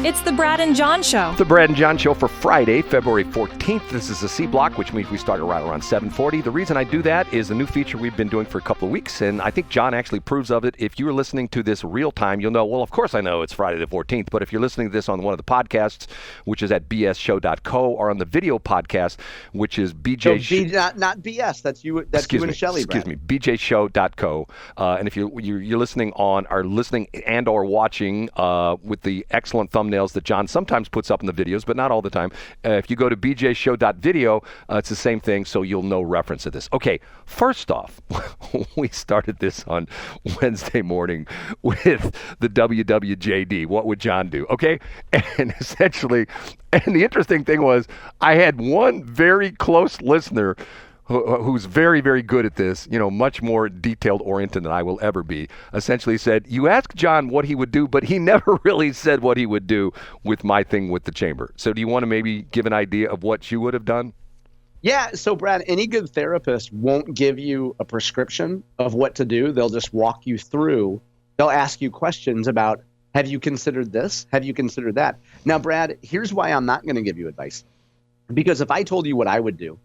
It's the Brad and John Show. The Brad and John Show for Friday, February 14th. This is a C block, which means we start around 7:40. The reason I do that is a new feature we've been doing for a couple of weeks, and I think John actually proves of it. If you are listening to this real time, you'll know, well, of course I know it's Friday the 14th, but if you're listening to this on one of the podcasts, which is at bshow.co, or on the video podcast, which is BJ... not BS, that's you and Shelley, Brad. Excuse me, bjshow.co. And if you're listening are listening and or watching with the excellent thumbnails that John sometimes puts up in the videos, but not all the time. If you go to bjshow.video, it's the same thing, so you'll know reference to this. Okay, first off, we started this on Wednesday morning with the WWJD. What would John do? Okay, and essentially, and the interesting thing was, I had one very close listener who's very, very good at this, much more detailed oriented than I will ever be, essentially said, you asked John what he would do, but he never really said what he would do with my thing with the chamber. So do you want to maybe give an idea of what you would have done? Yeah, so Brad, any good therapist won't give you a prescription of what to do. They'll just walk you through. They'll ask you questions about, have you considered this? Have you considered that? Now, Brad, here's why I'm not going to give you advice. Because if I told you what I would do,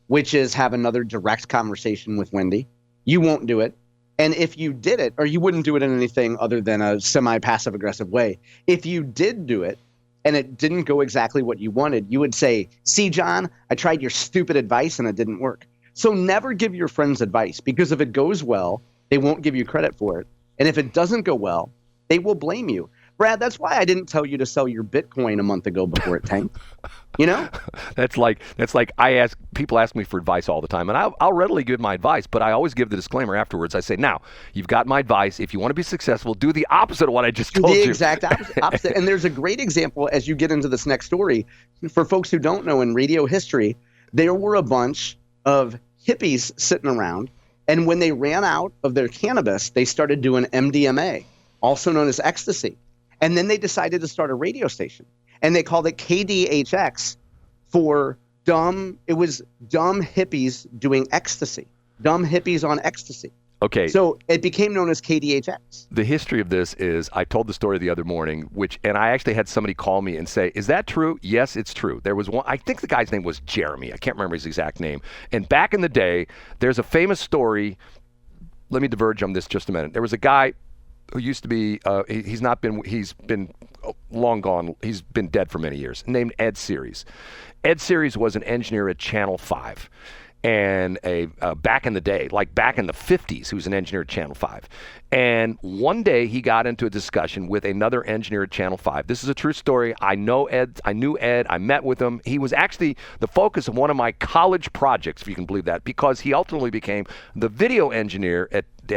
which is have another direct conversation with Wendy, you won't do it. And if you did it, or you wouldn't do it in anything other than a semi-passive aggressive way, if you did do it and it didn't go exactly what you wanted, you would say, see, John, I tried your stupid advice and it didn't work. So never give your friends advice, because if it goes well, they won't give you credit for it. And if it doesn't go well, they will blame you. Brad, that's why I didn't tell you to sell your Bitcoin a month ago before it tanked. That's like people ask me for advice all the time, and I'll readily give my advice, but I always give the disclaimer afterwards. I say, now, you've got my advice. If you want to be successful, do the opposite of what I just told you. The exact opposite. And there's a great example as you get into this next story. For folks who don't know, in radio history, there were a bunch of hippies sitting around, and when they ran out of their cannabis, they started doing MDMA, also known as ecstasy. And then they decided to start a radio station, and they called it KDHX for dumb hippies doing ecstasy, dumb hippies on ecstasy. Okay. So it became known as KDHX. The history of this is, I told the story the other morning, and I actually had somebody call me and say, is that true? Yes, it's true. There was one, I think the guy's name was Jeremy. I can't remember his exact name. And back in the day, there's a famous story. Let me diverge on this just a minute. There was a guy who used to be, he's been long gone. He's been dead for many years, named Ed Series. Ed Series was an engineer at Channel 5. And back in the day, like back in the 50s, he was an engineer at Channel 5. And one day he got into a discussion with another engineer at Channel 5. This is a true story. I knew Ed. I met with him. He was actually the focus of one of my college projects, if you can believe that, because he ultimately became the video engineer at the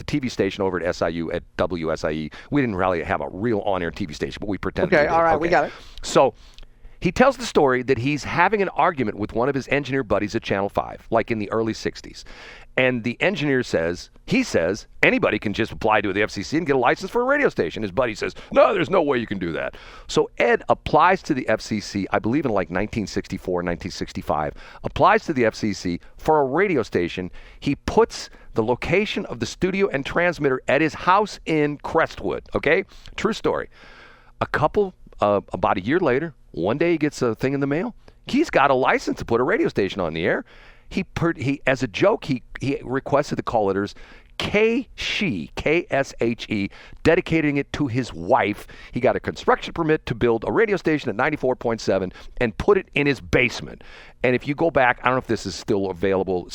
TV station over at SIU, at WSIE. We didn't really have a real on-air TV station, but we pretended. Okay, all right, we got it. So he tells the story that he's having an argument with one of his engineer buddies at Channel 5, like in the early 60s. And the engineer says, anybody can just apply to the FCC and get a license for a radio station. His buddy says, no, there's no way you can do that. So Ed applies to the FCC, I believe in like 1964, 1965, applies to the FCC for a radio station. He puts the location of the studio and transmitter at his house in Crestwood, okay? True story. About a year later, one day he gets a thing in the mail. He's got a license to put a radio station on the air. He as a joke, he requested the call letters K-SHE, K-S-H-E, dedicating it to his wife. He got a construction permit to build a radio station at 94.7 and put it in his basement. And if you go back, I don't know if this is still available.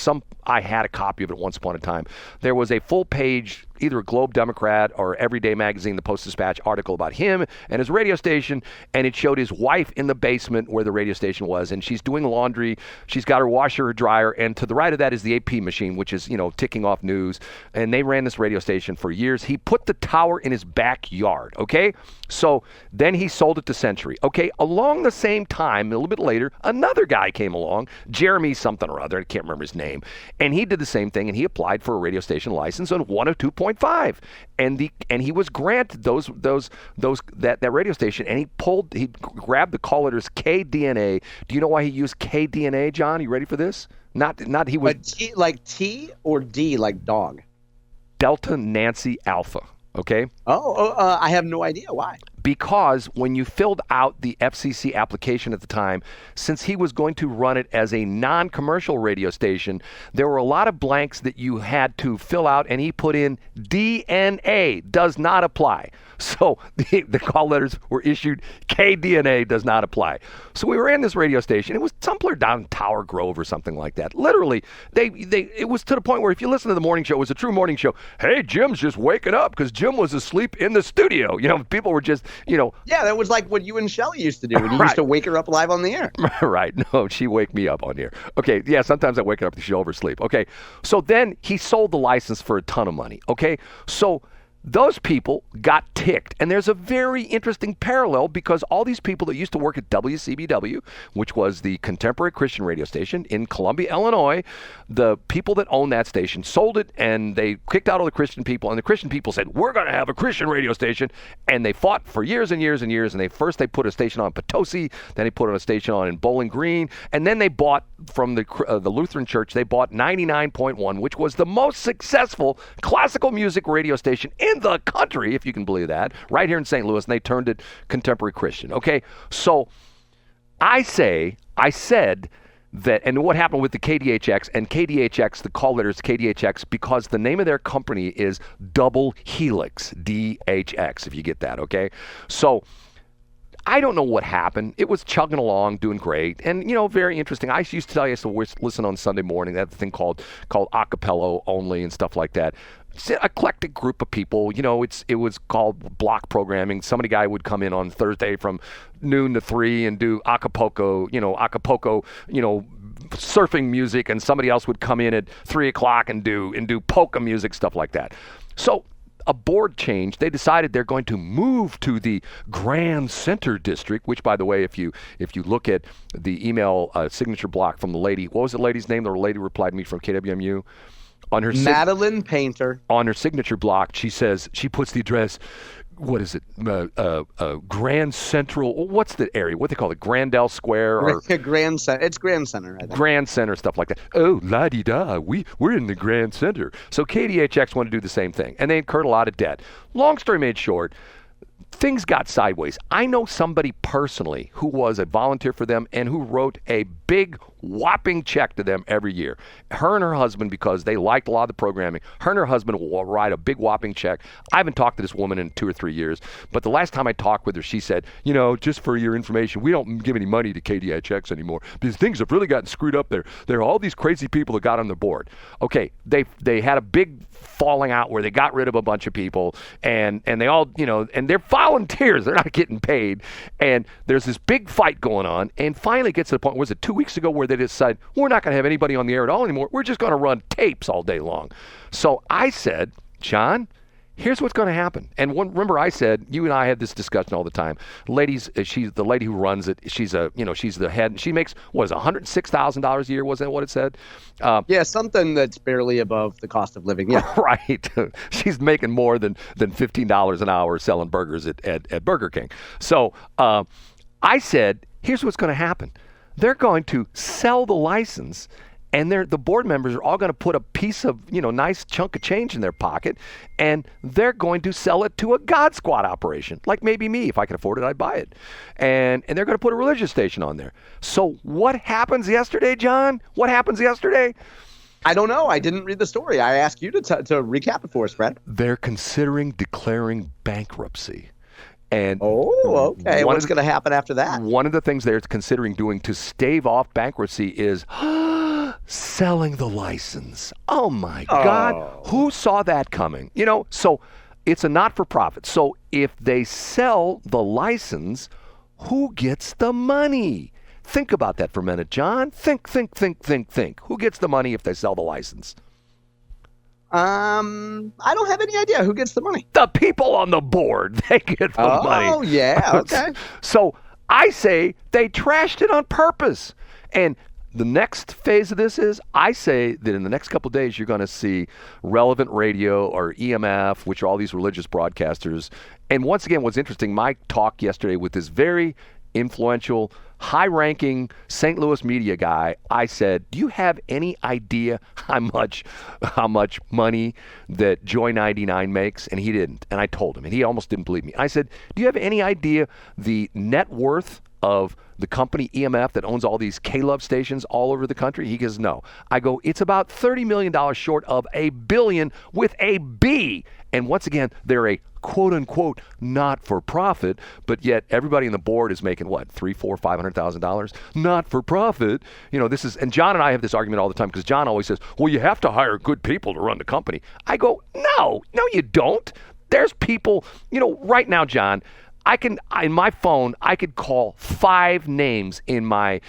I had a copy of it once upon a time. There was a full page, either a Globe Democrat or Everyday Magazine, the Post-Dispatch article about him and his radio station, and it showed his wife in the basement where the radio station was, and she's doing laundry. She's got her washer, her dryer, and to the right of that is the AP machine, which is, ticking off news. And they ran this radio station for years. He put the tower in his backyard, okay? So then he sold it to Century. Okay, along the same time, a little bit later, another guy came along, Jeremy something or other, I can't remember his name, and he did the same thing, and he applied for a radio station license on 102.5, and he was granted that radio station, and he grabbed the call letters KDNA. Do you know why he used KDNA, John? You ready for this? Not he was. But T like T or D like dog? Delta Nancy Alpha. Okay. I have no idea why. Because when you filled out the FCC application at the time, since he was going to run it as a non-commercial radio station, there were a lot of blanks that you had to fill out, and he put in DNA, does not apply. So the call letters were issued, KDNA does not apply. So we ran this radio station. It was somewhere down in Tower Grove or something like that. Literally, it was to the point where if you listen to the morning show, it was a true morning show. Hey, Jim's just waking up because Jim was asleep in the studio. People were just, Yeah, that was like what you and Shelley used to do when you used to wake her up live on the air. Right. No, she wake me up on the air. Okay. Yeah, sometimes I wake her up because she oversleep. Okay. So then he sold the license for a ton of money. Okay. So those people got ticked. And there's a very interesting parallel because all these people that used to work at WCBW, which was the contemporary Christian radio station in Columbia, Illinois, the people that owned that station sold it and they kicked out all the Christian people. And the Christian people said, we're going to have a Christian radio station. And they fought for years and years and years. And they put a station on Potosi, then they put on a station on in Bowling Green. And then they bought from the Lutheran Church, they bought 99.1, which was the most successful classical music radio station in the country, if you can believe that, right here in St. Louis, and they turned it contemporary Christian. Okay, so I said that, and what happened with the KDHX and KDHX, the call letters KDHX, because the name of their company is Double Helix, DHX, if you get that, okay? So I don't know what happened. It was chugging along, doing great, and very interesting. I used to tell you, so we're listen on Sunday morning. That thing called acapella only and stuff like that. It's an eclectic group of people. It was called block programming. Somebody guy would come in on Thursday from noon to 3 and do Acapulco, surfing music, and somebody else would come in at 3 o'clock and do polka music, stuff like that. So a board change. They decided they're going to move to the Grand Center District, which, by the way, if you look at the email signature block from the lady, what was the lady's name? The lady replied to me from KWMU. On her Madeline Painter. On her signature block, she says, she puts the address, what is it? Grand Central. What's the area? What they call it? Grandel Square? Or Grand Center. It's Grand Center, I think. Grand Center, stuff like that. Oh, la-di-da. We're in the Grand Center. So KDHX wanted to do the same thing, and they incurred a lot of debt. Long story made short, things got sideways. I know somebody personally who was a volunteer for them and who wrote a big whopping check to them every year. Her and her husband, because they liked a lot of the programming, her and her husband will write a big whopping check. I haven't talked to this woman in 2 or 3 years, but the last time I talked with her, she said, just for your information, we don't give any money to KDHX anymore because things have really gotten screwed up there. There are all these crazy people that got on the board. Okay, they had a big falling out where they got rid of a bunch of people, and they all, and they're volunteers. They're not getting paid. And there's this big fight going on, and finally gets to the point, was it 2 weeks ago, where they decide, we're not going to have anybody on the air at all anymore. We're just going to run tapes all day long. So I said, John, here's what's going to happen. And remember, I said, you and I had this discussion all the time. Ladies, she's the lady who runs it. She's she's the head. She makes, $106,000 a year? Wasn't that what it said? Yeah, something that's barely above the cost of living. Yeah, right. She's making more than $15 an hour selling burgers at Burger King. So I said, here's what's going to happen. They're going to sell the license, and the board members are all going to put a piece of, nice chunk of change in their pocket, and they're going to sell it to a God Squad operation, like maybe me. If I could afford it, I'd buy it. And they're going to put a religious station on there. So what happens yesterday, John? What happens yesterday? I don't know. I didn't read the story. I asked you to recap it for us, Brad. They're considering declaring bankruptcy. And okay. What's going to happen after that? One of the things they're considering doing to stave off bankruptcy is selling the license. Oh my God. Who saw that coming? So it's a not-for-profit. So if they sell the license, who gets the money? Think about that for a minute, John. Think. Who gets the money if they sell the license? I don't have any idea who gets the money. The people on the board, they get the money. Oh, yeah, okay. So I say they trashed it on purpose. And the next phase of this is, I say that in the next couple of days, you're going to see Relevant Radio or EMF, which are all these religious broadcasters. And once again, what's interesting, my talk yesterday with this very influential, high-ranking St. Louis media guy, I said, do you have any idea how much money that Joy 99 makes? And he didn't. And I told him, and he almost didn't believe me. I said, do you have any idea the net worth of the company EMF that owns all these K-Love stations all over the country? He goes, no. I go, it's about $30 million short of $1 billion with a B. And once again, they're a quote-unquote not-for-profit, but yet everybody on the board is making what, $300,000, $400,000, $500,000, not-for-profit. You know, this is, and John and I have this argument all the time because John always says, well, you have to hire good people to run the company. I go, no, you don't. There's people, you know, right now, John, in my phone, I could call 5 names in my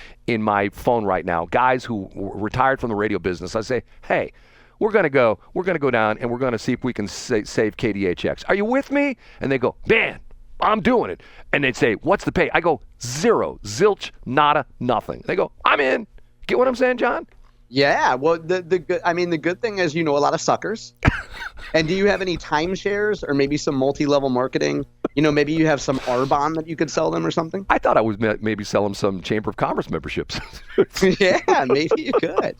phone right now, guys who retired from the radio business. I say, hey, we're gonna go down and we're gonna see if we can save KDHX. Are you with me? And they go, man, I'm doing it. And they'd say, what's the pay? I go, 0, zilch, nada, nothing. They go, I'm in. Get what I'm saying, John? Yeah, well, the good thing is, you know, a lot of suckers. And do you have any timeshares or maybe some multi-level marketing? You know, maybe you have some Arbonne that you could sell them or something? I thought I was maybe sell them some Chamber of Commerce memberships. Yeah, maybe you could.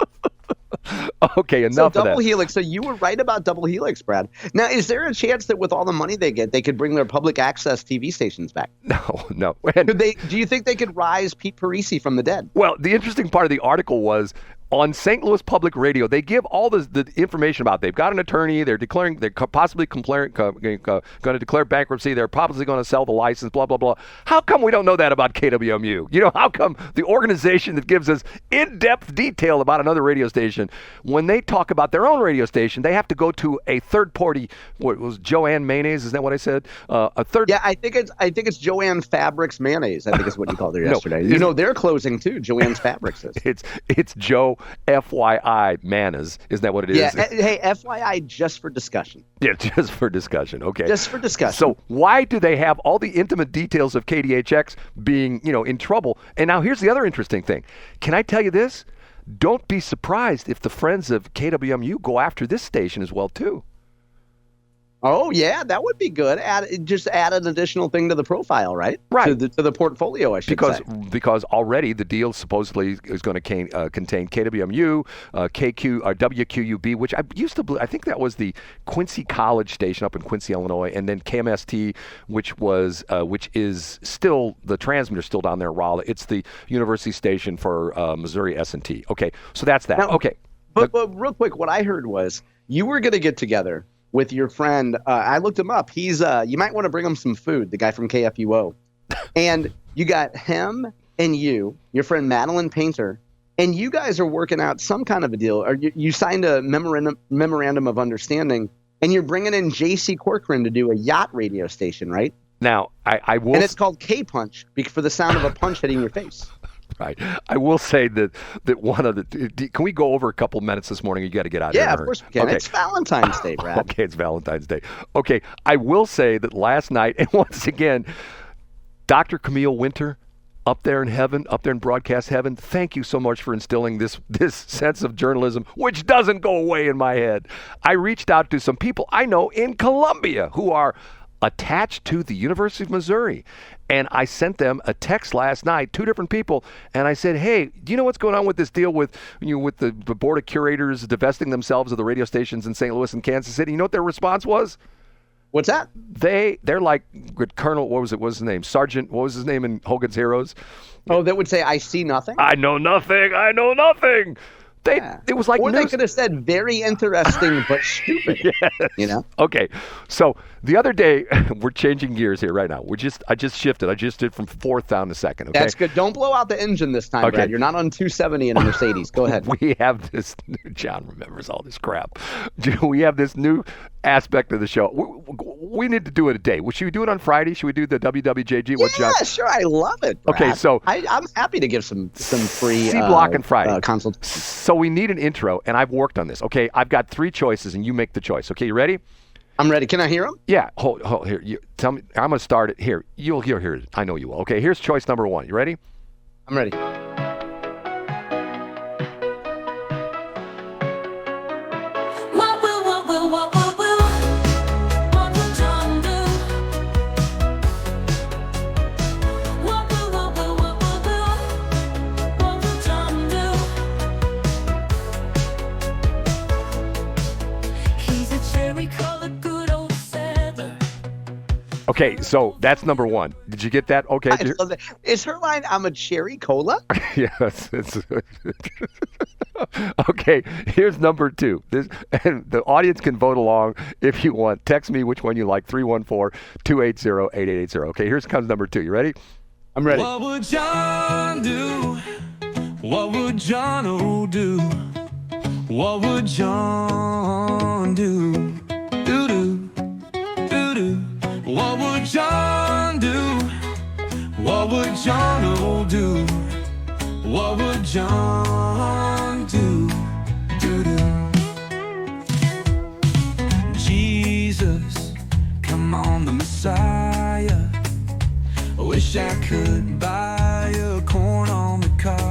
Okay, enough of that. Double Helix. So you were right about Double Helix, Brad. Now, is there a chance that with all the money they get, they could bring their public access TV stations back? No. Do you think they could rise Pete Parisi from the dead? Well, the interesting part of the article was on St. Louis Public Radio, they give all the information about they've got an attorney, they're possibly going to declare bankruptcy, they're probably going to sell the license, blah, blah, blah. How come we don't know that about KWMU? You know, how come the organization that gives us in-depth detail about another radio station, when they talk about their own radio station, they have to go to a third party, what was Joanne Mayonnaise, is that what I said? Yeah, I think it's Joanne Fabrics Mayonnaise, I think is what you called her yesterday. You know, they're closing too, Joanne's Fabrics is. It's Joe FYI Manas. Isn't that what it is? Yeah, hey, FYI, just for discussion. Yeah, just for discussion. Okay. Just for discussion. So why do they have all the intimate details of KDHX being, you know, in trouble? And now here's the other interesting thing. Can I tell you this? Don't be surprised if the friends of KWMU go after this station as well, too. Oh, yeah, that would be good. Just add an additional thing to the profile, right? Right. To the portfolio, I should say. Because already the deal supposedly is going to contain KWMU, KQ, or WQUB, which I used to believe, I think that was the Quincy College station up in Quincy, Illinois, and then KMST, which is still, the transmitter still down there in Raleigh. It's the university station for Missouri S&T. Okay, so that's that. Now, okay. But real quick, what I heard was you were going to get together with your friend. I looked him up. He's you might want to bring him some food, the guy from KFUO. And you got him and your friend Madeline Painter, and you guys are working out some kind of a deal. Or you signed a memorandum of understanding, and you're bringing in J.C. Corcoran to do a yacht radio station, right? Now, I will... And it's called K-Punch for the sound of a punch hitting your face. Right. I will say that one of the... Can we go over a couple minutes this morning? You got to get out of here. Yeah, of course we can. Okay. It's Valentine's Day, Brad. Okay, it's Valentine's Day. Okay, I will say that last night, and once again, Dr. Camille Winter, up there in heaven, up there in broadcast heaven, thank you so much for instilling this sense of journalism, which doesn't go away in my head. I reached out to some people I know in Columbia who are attached to the University of Missouri. And I sent them a text last night, 2 different people, and I said, hey, do you know what's going on with this deal with the Board of Curators divesting themselves of the radio stations in St. Louis and Kansas City? You know what their response was? What's that? They're like Colonel, what was his name? Sergeant, what was his name in Hogan's Heroes? Oh, that would say, I see nothing? I know nothing. It was like, or they could have said very interesting but stupid. Yes. You know. Okay, so the other day we're changing gears here right now. I just shifted. I just did from 4th down to 2nd. Okay, that's good. Don't blow out the engine this time, Brad. You're not on 270 in a Mercedes. Go ahead. We have this. John remembers all this crap. We have this new aspect of the show. We need to do it a day. Should we do it on Friday? Should we do the WWJD? Yeah, sure. I love it, Brad. Okay, so I'm happy to give some free C-Block and Friday consultation. So we need an intro, and I've worked on this. Okay, I've got 3 choices, and you make the choice. Okay, you ready? I'm ready. Can I hear them? Yeah. Hold here. Tell me. I'm gonna start it here. You'll hear it. I know you will. Okay. Here's choice number 1. You ready? I'm ready. Okay, so that's number one. Did you get that? Okay. I love that. Is her line, I'm a cherry cola? Yes. Okay, here's number two. And the audience can vote along if you want. Text me which one you like, 314-280-8880. Okay, here comes number two. You ready? I'm ready. What would John do? What would John do? What would John do? Do-do, do-do. What would John do? What would John do? What would John do? Do-do. Jesus, come on, the Messiah. I wish I could buy a corn on the cob.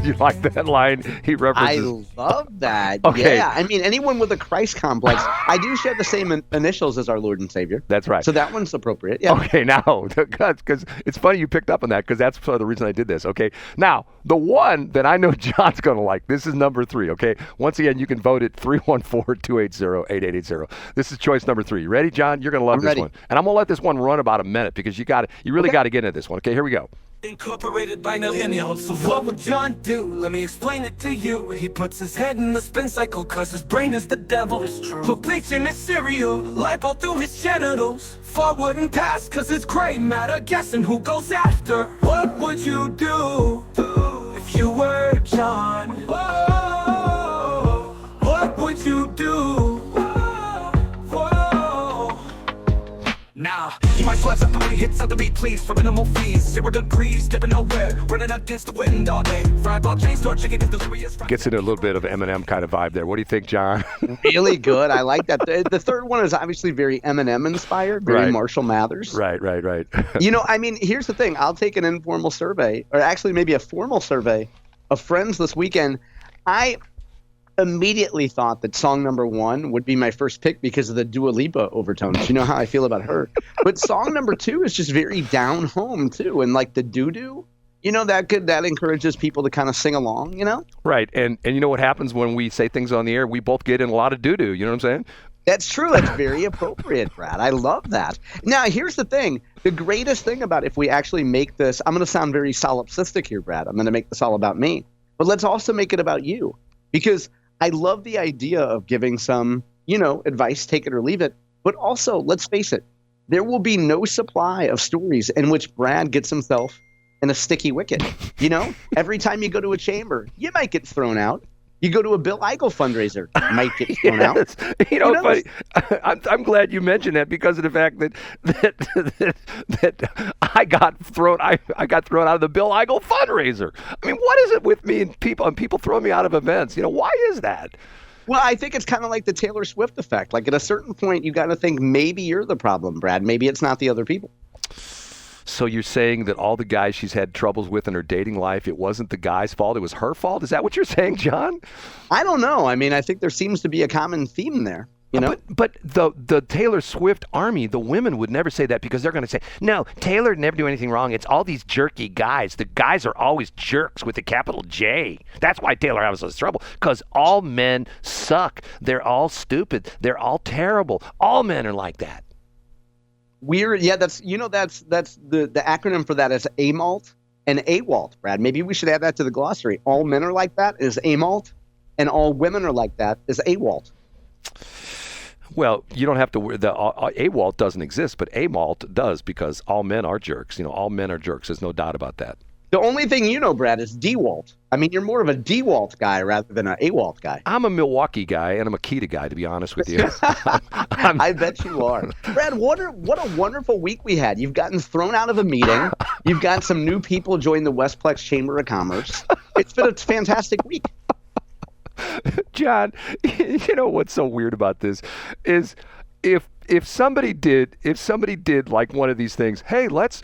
You like that line? He I references. love that. Okay. Yeah, I mean, anyone with a Christ complex, I do share the same initials as our Lord and Savior. That's right. So that one's appropriate. Yeah. Okay, now, because it's funny you picked up on that, because that's sort of the reason I did this. Okay, now, the one that I know John's going to like, this is number three, okay? Once again, you can vote at 314-280-8880. This is choice number three. You ready, John? You're going to love this ready. one. And I'm going to let this one run about a minute, because you really got to get into this one. Okay, here we go. Incorporated by millennials. So what would John do? Let me explain it to you. He puts his head in the spin cycle cause his brain is the devil. It's true. Put bleach in his cereal, lipo through his genitals. Forward and past cause it's gray matter. Guessing who goes after. What would you do if you were John? Whoa, what would you do? Now, you might sweat up 3 hits on the beat, please, for minimal fees. 0 degrees, dipping nowhere, running against the wind all day. Fried ball chain store chicken is delirious. Gets into a little bit of Eminem kind of vibe there. What do you think, John? Really good. I like that. The third one is obviously very Eminem inspired, very Right. Marshall Mathers. Right. You know, I mean, here's the thing. I'll take an informal survey, or actually maybe a formal survey of friends this weekend. I immediately thought that song number one would be my first pick because of the Dua Lipa overtones. You know how I feel about her. But song number two is just very down home too, and like the doo-doo. You know, that encourages people to kind of sing along, you know? Right, and you know what happens when we say things on the air? We both get in a lot of doo-doo, you know what I'm saying? That's true. That's very appropriate, Brad. I love that. Now, here's the thing. The greatest thing about if we actually make this, I'm going to sound very solipsistic here, Brad. I'm going to make this all about me. But let's also make it about you. Because I love the idea of giving some, you know, advice, take it or leave it. But also, let's face it, there will be no supply of stories in which Brad gets himself in a sticky wicket. You know, every time you go to a chamber, you might get thrown out. You go to a Bill Eigel fundraiser, you might get thrown out. You know, funny. I'm glad you mentioned that because of the fact that I got thrown out of the Bill Eigel fundraiser. I mean, what is it with me and people throwing me out of events? You know, why is that? Well, I think it's kind of like the Taylor Swift effect. Like at a certain point, you got to think maybe you're the problem, Brad. Maybe it's not the other people. So you're saying that all the guys she's had troubles with in her dating life, it wasn't the guy's fault, it was her fault? Is that what you're saying, John? I don't know. I mean, I think there seems to be a common theme there. You know? But the Taylor Swift army, the women would never say that because they're going to say, no, Taylor never do anything wrong. It's all these jerky guys. The guys are always jerks with a capital J. That's why Taylor has this trouble, because all men suck. They're all stupid. They're all terrible. All men are like that. Weird. Yeah, that's the acronym for that is AMALT and AWALT, Brad. Maybe we should add that to the glossary. All men are like that is AMALT, and all women are like that is AWALT. Well, you don't have to. The AWALT doesn't exist, but AMALT does because all men are jerks. You know, all men are jerks. There's no doubt about that. The only thing you know, Brad, is DeWalt. I mean, you're more of a DeWalt guy rather than an AWALT guy. I'm a Milwaukee guy and I'm a Makita guy, to be honest with you. I bet you are. Brad, what a wonderful week we had. You've gotten thrown out of a meeting. You've got some new people join the Westplex Chamber of Commerce. It's been a fantastic week. John, you know what's so weird about this is if somebody did like one of these things, hey, let's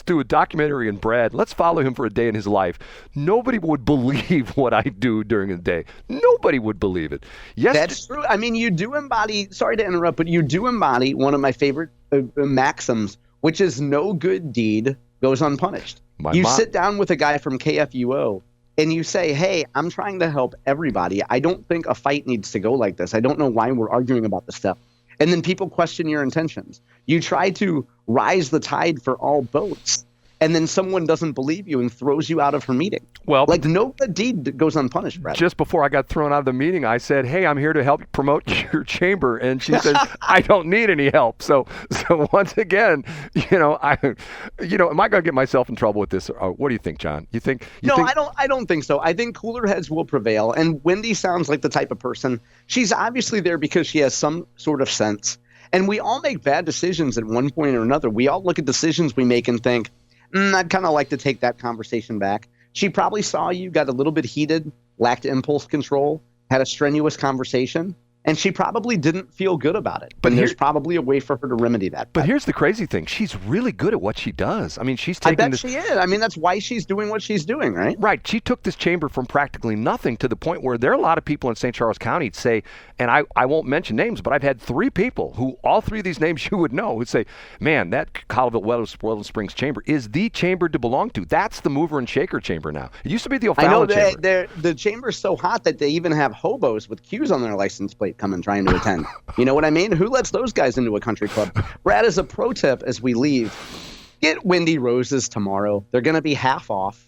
do a documentary on Brad, let's follow him for a day in his life, nobody would believe what I do during the day. Nobody would believe it. Yes, that's true. I mean, you do embody, sorry to interrupt, but you do embody one of my favorite maxims, which is no good deed goes unpunished. Sit down with a guy from KFUO and you say, hey, I'm trying to help everybody. I don't think a fight needs to go like this. I don't know why we're arguing about this stuff. And then people question your intentions. You try to rise the tide for all boats, and then someone doesn't believe you and throws you out of her meeting. Well, like no good deed goes unpunished, Brad. Just before I got thrown out of the meeting, I said, "Hey, I'm here to help promote your chamber," and she says, "I don't need any help." So once again, am I going to get myself in trouble with this? What do you think, John? You think? I don't think so. I think cooler heads will prevail, and Wendy sounds like the type of person. She's obviously there because she has some sort of sense, and we all make bad decisions at one point or another. We all look at decisions we make and think, I'd kind of like to take that conversation back. She probably saw you, got a little bit heated, lacked impulse control, had a strenuous conversation, and she probably didn't feel good about it. But there's probably a way for her to remedy that. But here's the crazy thing. She's really good at what she does. I mean, she's taking I bet she is. I mean, that's why she's doing what she's doing, right? Right. She took this chamber from practically nothing to the point where there are a lot of people in St. Charles County say, and I won't mention names, but I've had 3 people who, all 3 of these names you would know, would say, man, that Colville Weather Springs chamber is the chamber to belong to. That's the mover and shaker chamber now. It used to be the O'Fallon chamber. The chamber's so hot that they even have hobos with Q's on their license plate coming trying to attend. You know what I mean? Who lets those guys into a country club? Brad, as a pro tip as we leave, get Wendy roses tomorrow. They're going to be half off.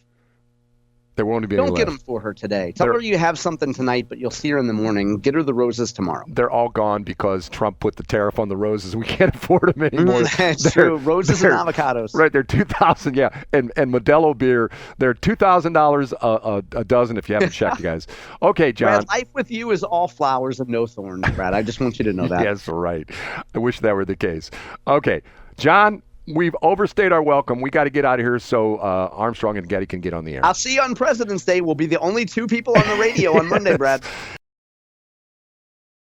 There won't be any Don't get left. them for her today. Tell her you have something tonight, but you'll see her in the morning. Get her the roses tomorrow. They're all gone because Trump put the tariff on the roses. We can't afford them anymore. That's true. Roses and avocados. Right, they're $2,000. Yeah, and Modelo beer, they're $2,000 a dozen. If you haven't checked, guys. Okay, John. Brad, life with you is all flowers and no thorns, Brad. I just want you to know that. Yes, right. I wish that were the case. Okay, John. We've overstayed our welcome. We got to get out of here so Armstrong and Getty can get on the air. I'll see you on President's Day. We'll be the only 2 people on the radio on Monday, Brad.